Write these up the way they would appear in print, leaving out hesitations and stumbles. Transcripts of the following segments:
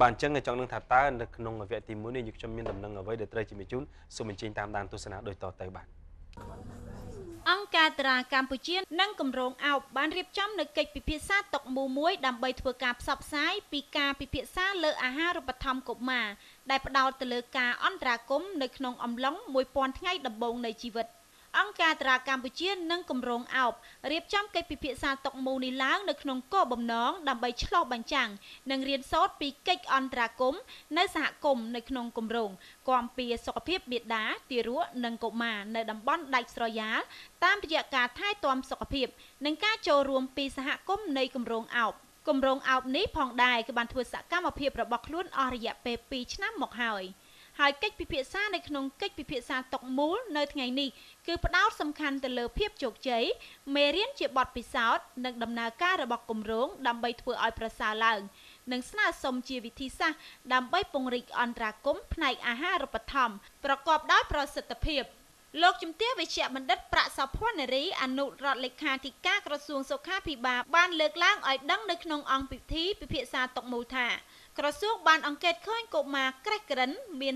បាទអញ្ចឹងចង់នឹងថាតើនៅក្នុងវគ្គទី1នេះយើងខ្ញុំមានដំណឹងអ្វីដែលត្រូវជំរាបជូនសូមអញ្ជើញតាមដានទស្សនាដូចតទៅបាទអង្គការតារាកម្ពុជានិងគម្រោងអោបបានរៀបចំនៅកិច្ចពិភាក្សាតុមូលមួយដើម្បីធ្វើការផ្សព្វផ្សាយពីការពិភាក្សាលើអាហារូបត្ថម្ភកុមារដែលផ្ដោតទៅលើការអន្តរាគមន៍នៅក្នុងអំឡុង1000ថ្ងៃដំបូងនៃជីវិតអង្គការតារាកម្ពុជានិងគម្រោងអោបរៀបចំកិច្ចពិភាក្សាតុមូលនេះឡើងនៅក្នុងគោលបំណងដើម្បីឆ្លុះបញ្ចាំងនិងរៀនសូត្រពីកិច្ចអន្តរាគមន៍នៅសហគមន៍នៅក្នុងគម្រោងគាំពៀសុខភាពបៀដាទារកនិងកុមារនៅតំបន់ដាច់ស្រយាលតាមរយៈការថែទាំសុខភាពនិងការចូលរួមពីសហគមន៍នៃគម្រោងអោបគម្រោងអោបនេះផងដែរគឺបានធ្វើសកម្មភាពរបស់ខ្លួនអស់រយៈពេល2ឆ្នាំមកហើយកិច្ចពិភាក្សានៅក្នុងកិច្ចពិភាក្សាតុមូលនៅថ្ងៃនេះគឺផ្ដោតសំខាន់ទៅលើភាពជោគជ័យមេរៀនជាបទពិសោធន៍និងដំណើរការរបស់គម្រោងដើម្បីធ្វើឲ្យប្រសើរឡើងនិងស្នើសុំជាវិធីសាស្ត្រដើម្បីពង្រីកអន្តរាគមន៍ផ្នែកអាហារូបត្ថម្ភប្រកបដោយប្រសិទ្ធភាពលោកជំទាវវិជ្ជបណ្ឌិតប្រាក់សោភ័ណ្ឌនារីអនុរដ្ឋលេខាធិការក្រសួងសុខាភិបាលបានលើកឡើងឲ្យដឹងនៅក្នុងអង្គពិធីពិភាក្សាតុមូលថាក្រសួងបានអង្កេតឃើញកុមារក្រិះក្រិនមាន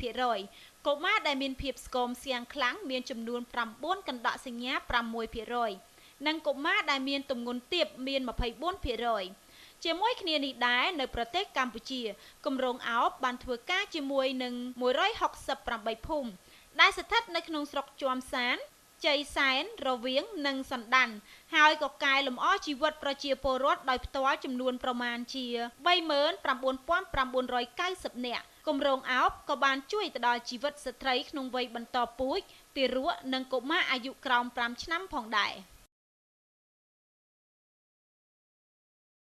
32% កុមារដែលមានភាពស្គមស្គាំងខ្លាំងមានចំនួន 9 កណ្ដកសញ្ញា 6% និងកុមារដែលមានទម្ងន់ទាបមាន 24%ជាមួយគ្នានេះដែរនៅប្រទេសកម្ពុជាគម្រោងអោបបានធ្វើការជាមួយនឹង168ភូមិដែលស្ថិតនៅក្នុងស្រុកជាំសានជ័យសែនរវៀងនិងសណ្ដាន់ហើយក៏កែលម្អជីវិតប្រជាពលរដ្ឋដោយផ្ទាល់ចំនួនប្រមាណជា 39,990 នាក់គម្រោងអោបក៏បានជួយទៅដល់ជីវិតស្ត្រីក្នុងវ័យបន្តពូជទារកនិងកុមារអាយុក្រោម5ឆ្នាំផងដែរ